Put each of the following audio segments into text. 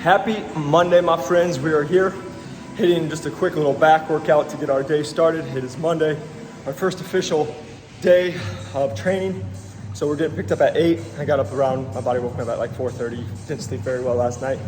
Happy Monday, my friends. We are here hitting just a quick little back workout to get our day started. It is Monday, our first official day of training. So we're getting picked up at 8. I got up around, my body woke me up at like 4:30. Didn't sleep very well last night,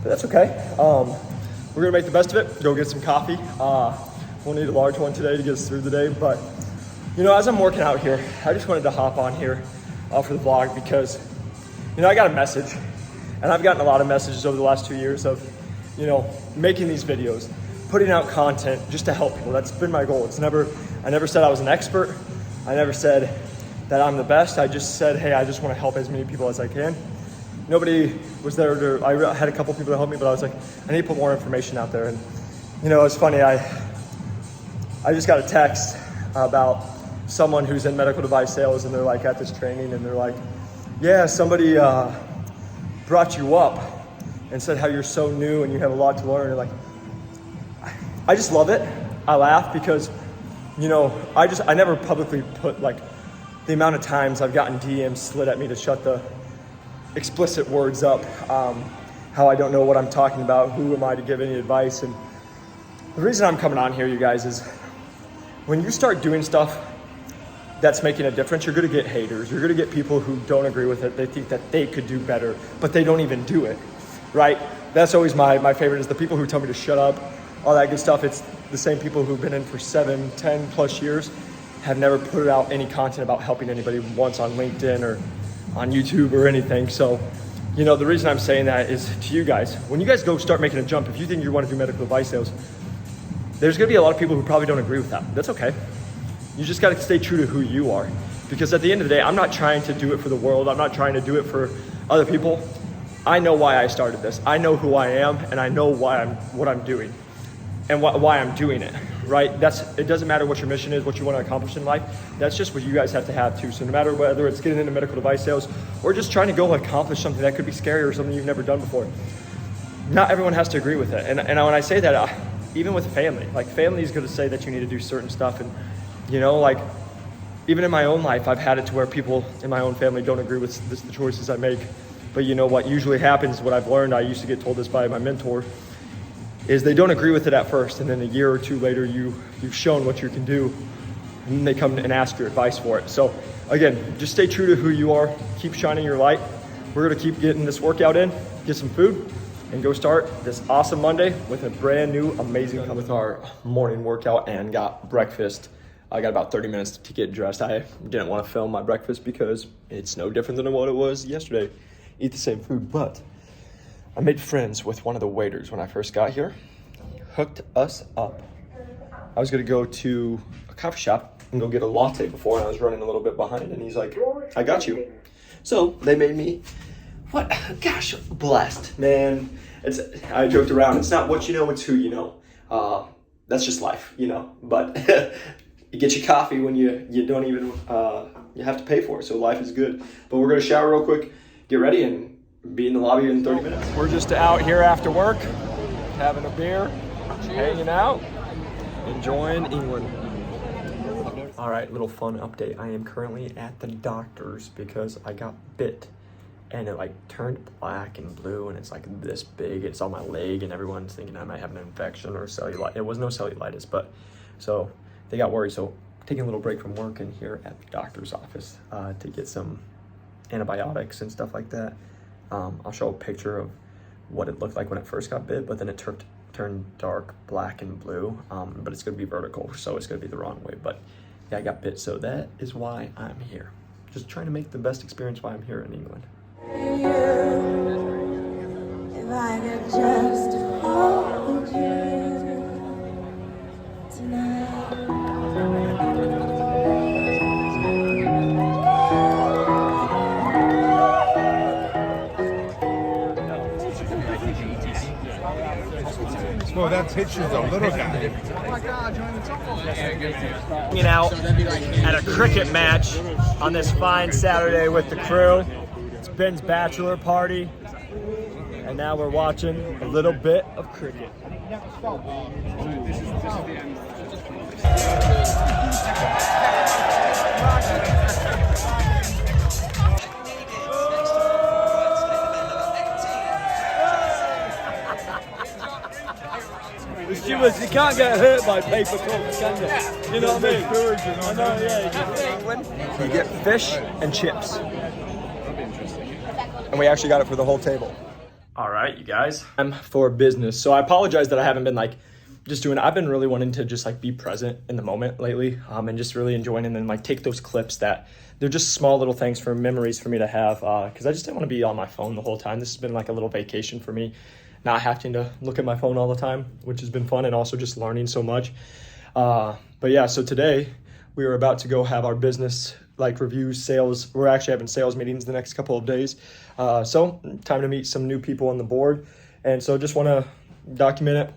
but that's okay. We're gonna make the best of it, go get some coffee. We'll need a large one today to get us through the day, but you know, as I'm working out here, I just wanted to hop on here for the vlog because, you know, I got a message, and I've gotten a lot of messages over the last 2 years of, you know, making these videos, putting out content just to help people. That's been my goal. I never said I was an expert. I never said that I'm the best. I just said, hey, I just want to help as many people as I can. Nobody was there to, I had a couple people to help me, but I was like, I need to put more information out there. And, you know, it's funny, I just got a text about someone who's in medical device sales, and they're like at this training, and they're like, yeah, somebody brought you up and said how you're so new and you have a lot to learn. And like, I just love it. I laugh because, you know, I never publicly put like the amount of times I've gotten DMs slid at me to shut the explicit words up, how I don't know what I'm talking about, who am I to give any advice. And the reason I'm coming on here, you guys, is when you start doing stuff that's making a difference, you're gonna get haters. You're gonna get people who don't agree with it. They think that they could do better, but they don't even do it, right? That's always my favorite, is the people who tell me to shut up, all that good stuff. It's the same people who've been in for 7, 10 plus years, have never put out any content about helping anybody once on LinkedIn or on YouTube or anything. So, you know, the reason I'm saying that is to you guys, when you guys go start making a jump, if you think you wanna do medical device sales, there's gonna be a lot of people who probably don't agree with that. That's okay. You just gotta stay true to who you are. Because at the end of the day, I'm not trying to do it for the world. I'm not trying to do it for other people. I know why I started this. I know who I am, and I know what I'm doing and why I'm doing it, right? It doesn't matter what your mission is, what you wanna accomplish in life. That's just what you guys have to have too. So no matter whether it's getting into medical device sales or just trying to go accomplish something that could be scary or something you've never done before, not everyone has to agree with it. And when I say that, even with family, like family is gonna say that you need to do certain stuff. And you know, like, even in my own life, I've had it to where people in my own family don't agree with the choices I make. But you know what usually happens, what I've learned, I used to get told this by my mentor, is they don't agree with it at first, and then a year or two later, you've shown what you can do, and then they come and ask your advice for it. So again, just stay true to who you are, keep shining your light. We're gonna keep getting this workout in, get some food, and go start this awesome Monday with a brand new, amazing with our morning workout and got breakfast. I got about 30 minutes to get dressed. I didn't want to film my breakfast because it's no different than what it was yesterday. Eat the same food, but I made friends with one of the waiters when I first got here. Hooked us up. I was gonna go to a coffee shop and go get a latte before, and I was running a little bit behind, and he's like, I got you. So they made me, gosh, blessed, man. I joked around, it's not what you know, it's who you know. That's just life, you know, but you get your coffee when you don't even, you have to pay for it, so life is good. But we're gonna shower real quick, get ready, and be in the lobby in 30 minutes. We're just out here after work, having a beer, hanging out, enjoying England. All right, little fun update. I am currently at the doctor's because I got bit, and it like turned black and blue, and it's like this big. It's on my leg, and everyone's thinking I might have an infection or cellulitis. It was no cellulitis, but so they got worried. So taking a little break from work and here at the doctor's office to get some antibiotics and stuff like that. I'll show a picture of what it looked like when it first got bit, but then it turned dark black and blue, but it's gonna be vertical, so it's gonna be the wrong way. But yeah, I got bit, so that is why I'm here. Just trying to make the best experience while I'm here in England. If I could just hold you tonight. Well, that picture's a little guy. Hanging out at a cricket match on this fine Saturday with the crew. It's Ben's bachelor party, and now we're watching a little bit of cricket. The stewards, you can't get hurt by paper cups, can you? You know what I mean? I know, yeah. England, you get fish and chips. And we actually got it for the whole table. All right, you guys. I'm for business. So I apologize that I haven't been like just doing, I've been really wanting to just like be present in the moment lately, and just really enjoying and then like take those clips that they're just small little things for memories for me to have, because I just didn't want to be on my phone the whole time. This has been like a little vacation for me, not having to look at my phone all the time, which has been fun, and also just learning so much. But yeah, so today we are about to go have our business like review sales. We're actually having sales meetings the next couple of days. So time to meet some new people on the board. And so just want to document it.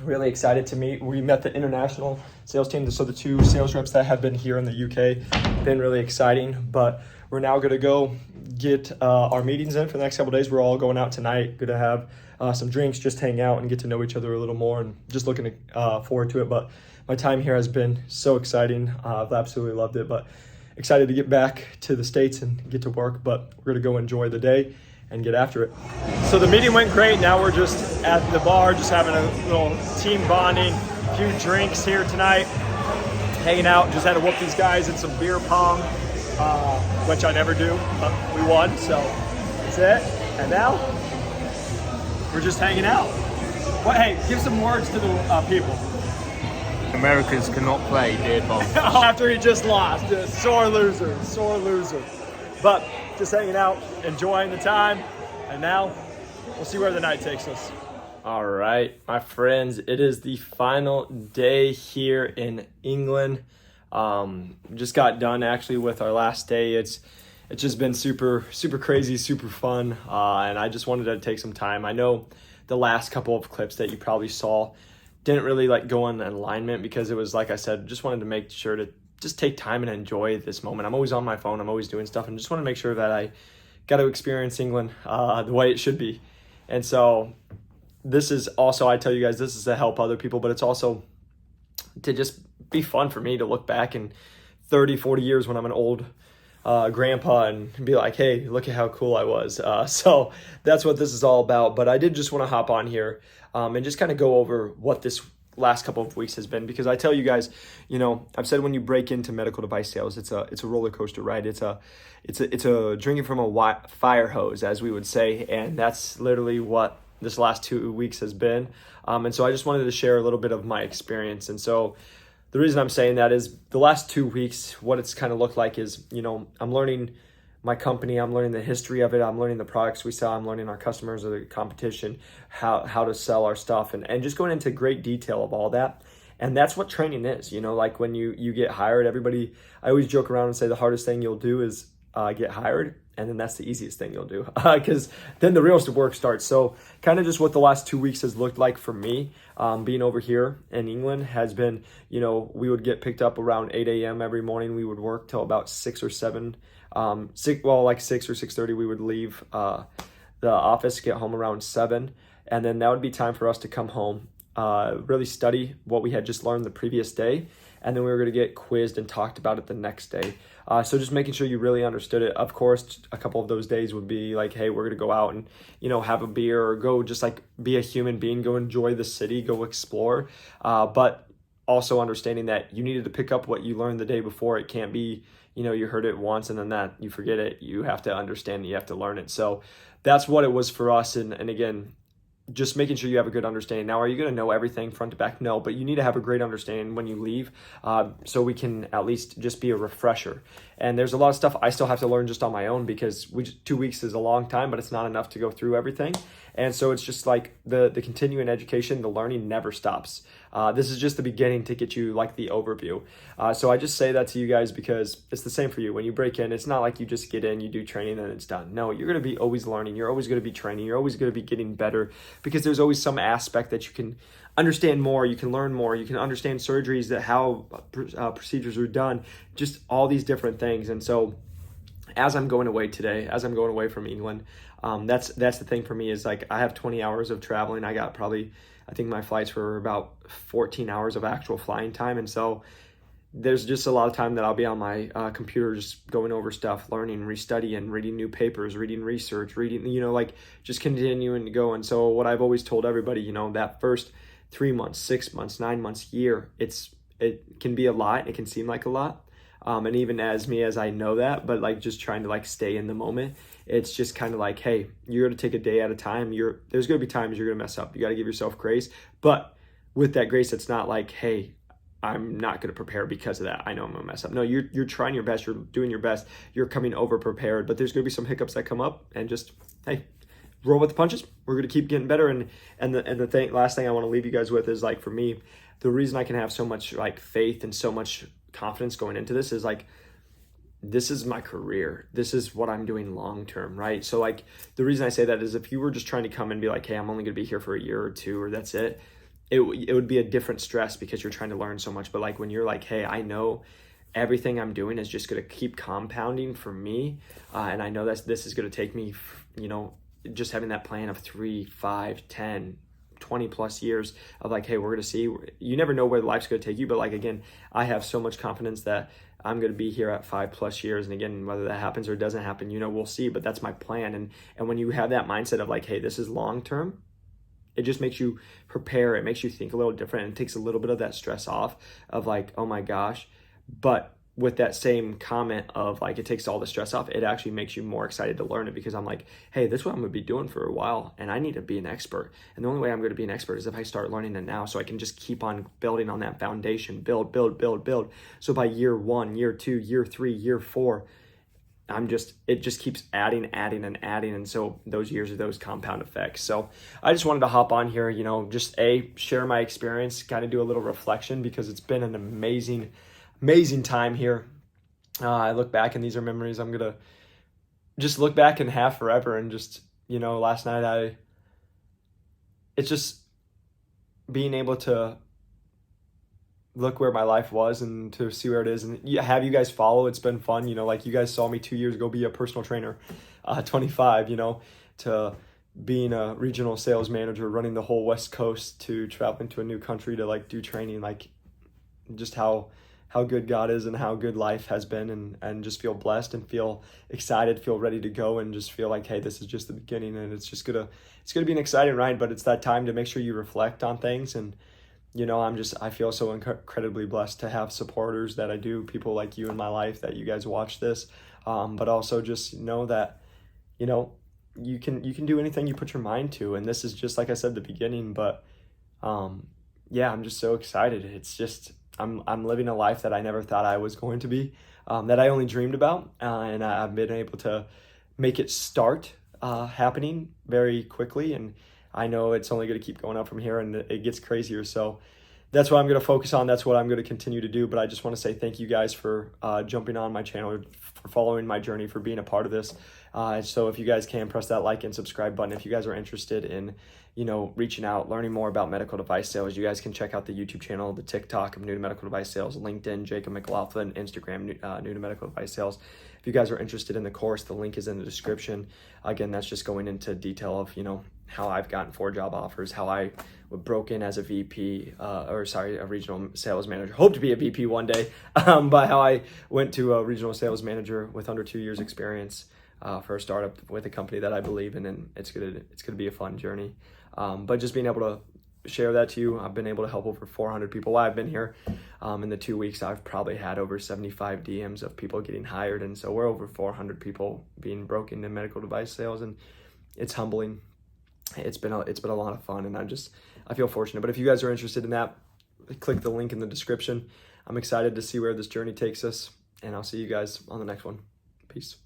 Really excited to meet. We met the international sales team. So the two sales reps that have been here in the UK, been really exciting, but we're now going to go get our meetings in for the next couple of days. We're all going out tonight. Going to have some drinks, just hang out and get to know each other a little more, and just looking forward to it. But my time here has been so exciting. I've absolutely loved it, but excited to get back to the States and get to work, but we're going to go enjoy the day and get after it. So the meeting went great. Now we're just at the bar, just having a little team bonding, a few drinks here tonight, hanging out. Just had to whoop these guys in some beer pong, which I never do, but we won, so that's it. And now we're just hanging out. Well, hey, give some words to the people. Americans cannot play beer pong. After he just lost, a sore loser, sore loser. But just hanging out, enjoying the time, and now we'll see where the night takes us. All right, my friends, it is the final day here in England. Just got done actually with our last day. It's just been super crazy, super fun, and I just wanted to take some time. I know the last couple of clips that you probably saw didn't really like go in alignment because it was, like I said, just wanted to make sure to just take time and enjoy this moment. I'm always on my phone, I'm always doing stuff, and just want to make sure that I got to experience England the way it should be. And so this is also, I tell you guys, this is to help other people, but it's also to just be fun for me to look back in 30, 40 years when I'm an old grandpa and be like, hey, look at how cool I was. So that's what this is all about. But I did just want to hop on here and just kind of go over what this last couple of weeks has been, because I tell you guys, you know, I've said when you break into medical device sales, it's a roller coaster ride. It's a drinking from a fire hose, as we would say, and that's literally what this last 2 weeks has been. And so I just wanted to share a little bit of my experience. And so the reason I'm saying that is the last 2 weeks, what it's kind of looked like is, you know, I'm learning my company, I'm learning the history of it, I'm learning the products we sell, I'm learning our customers or the competition, how to sell our stuff, and just going into great detail of all that. And that's what training is, you know, like when you get hired, everybody, I always joke around and say the hardest thing you'll do is get hired, and then that's the easiest thing you'll do, because then the real work starts. So kind of just what the last 2 weeks has looked like for me, being over here in England has been, you know, we would get picked up around 8 a.m. every morning. We would work till about 6 or 7, like 6 or 6:30, we would leave the office, get home around 7, and then that would be time for us to come home, really study what we had just learned the previous day, and then we were going to get quizzed and talked about it the next day. So just making sure you really understood it. Of course, a couple of those days would be like, hey, we're going to go out and, you know, have a beer or go just like be a human being, go enjoy the city, go explore. But also understanding that you needed to pick up what you learned the day before. It can't be, you know, you heard it once and then that you forget it. You have to understand it. You have to learn it. So that's what it was for us. And again, just making sure you have a good understanding. Now, are you going to know everything front to back? No, but you need to have a great understanding when you leave, so we can at least just be a refresher. And there's a lot of stuff I still have to learn just on my own, because 2 weeks is a long time, but it's not enough to go through everything. And so it's just like the continuing education, the learning never stops. This is just the beginning to get you like the overview. So I just say that to you guys because it's the same for you. When you break in, it's not like you just get in, you do training and it's done. No, you're going to be always learning. You're always going to be training. You're always going to be getting better, because there's always some aspect that you can understand more, you can learn more, you can understand surgeries, that how procedures are done, just all these different things. And so as I'm going away today, as I'm going away from England, that's the thing for me is like I have 20 hours of traveling. I got probably, I think my flights were about 14 hours of actual flying time. And so there's just a lot of time that I'll be on my computer just going over stuff, learning, restudying, reading new papers, reading research, reading, you know, like just continuing to go. And so what I've always told everybody, you know, that first 3 months, 6 months, 9 months, year, it can be a lot. It can seem like a lot. And even as I know that, but like just trying to like stay in the moment, it's just kind of like, hey, you're going to take a day at a time. There's going to be times you're going to mess up. You got to give yourself grace. But with that grace, it's not like, hey, I'm not going to prepare because of that. I know I'm going to mess up. No, you're trying your best. You're doing your best. You're coming over prepared, but there's going to be some hiccups that come up, and just, hey, roll with the punches. We're going to keep getting better. And the last thing I want to leave you guys with is, like, for me, the reason I can have so much like faith and so much confidence going into this is like, this is my career. This is what I'm doing long term, right? So like, the reason I say that is, if you were just trying to come and be like, hey, I'm only going to be here for a year or two, or that's it, it would be a different stress because you're trying to learn so much. But like, when you're like, hey, I know everything I'm doing is just going to keep compounding for me, and I know that this is going to take me, just having that plan of 3, 5, 10, 20 plus years of like, hey, we're going to see. You never know where life's going to take you, but like, again, I have so much confidence that I'm going to be here at 5+ years. And again, whether that happens or doesn't happen, we'll see, but that's my plan. And when you have that mindset of like, hey, this is long term, it just makes you prepare. It makes you think a little different, and it takes a little bit of that stress off of like, oh my gosh. But with that same comment of like, it takes all the stress off, it actually makes you more excited to learn it, because I'm like, hey, this is what I'm going to be doing for a while, and I need to be an expert. And the only way I'm going to be an expert is if I start learning it now, so I can just keep on building on that foundation, build. So by year 1, year 2, year 3, year 4, it just keeps adding. And so those years are those compound effects. So I just wanted to hop on here, just share my experience, kind of do a little reflection, because it's been an amazing time here. I look back, and these are memories I'm gonna just look back and have forever. And just, last night it's just being able to look where my life was and to see where it is, and have you guys follow. It's been fun. Like, you guys saw me 2 years ago be a personal trainer, 25, to being a regional sales manager, running the whole West Coast, to traveling to a new country to like do training, like just how good God is and how good life has been, and just feel blessed and feel excited, feel ready to go, and just feel like, hey, this is just the beginning, and it's gonna be an exciting ride. But it's that time to make sure you reflect on things. And I feel so incredibly blessed to have supporters that I do, people like you in my life, that you guys watch this, but also just know that you can do anything you put your mind to. And this is just, like I said, the beginning. But yeah, I'm just so excited. It's just, I'm living a life that I never thought I was going to be, that I only dreamed about, and I've been able to make it start happening very quickly. And I know it's only going to keep going up from here, and it gets crazier. So that's what I'm going to focus on. That's what I'm going to continue to do. But I just want to say thank you guys for jumping on my channel, for following my journey, for being a part of this. So if you guys can, press that like and subscribe button. If you guys are interested in, reaching out, learning more about medical device sales, you guys can check out the YouTube channel, the TikTok of New to Medical Device Sales, LinkedIn, Jacob McLaughlin, Instagram, New to Medical Device Sales. If you guys are interested in the course, the link is in the description. Again, that's just going into detail of, how I've gotten 4 job offers, how I broke in as a a regional sales manager. Hope to be a VP one day, but how I went to a regional sales manager with under 2 years experience for a startup with a company that I believe in, and it's gonna be a fun journey. But just being able to share that to you, I've been able to help over 400 people while I've been here. In the 2 weeks, I've probably had over 75 DMs of people getting hired, and so we're over 400 people being broken in medical device sales, and it's humbling. It's been a lot of fun, and I feel fortunate. But if you guys are interested in that, click the link in the description. I'm excited to see where this journey takes us, and I'll see you guys on the next one. Peace.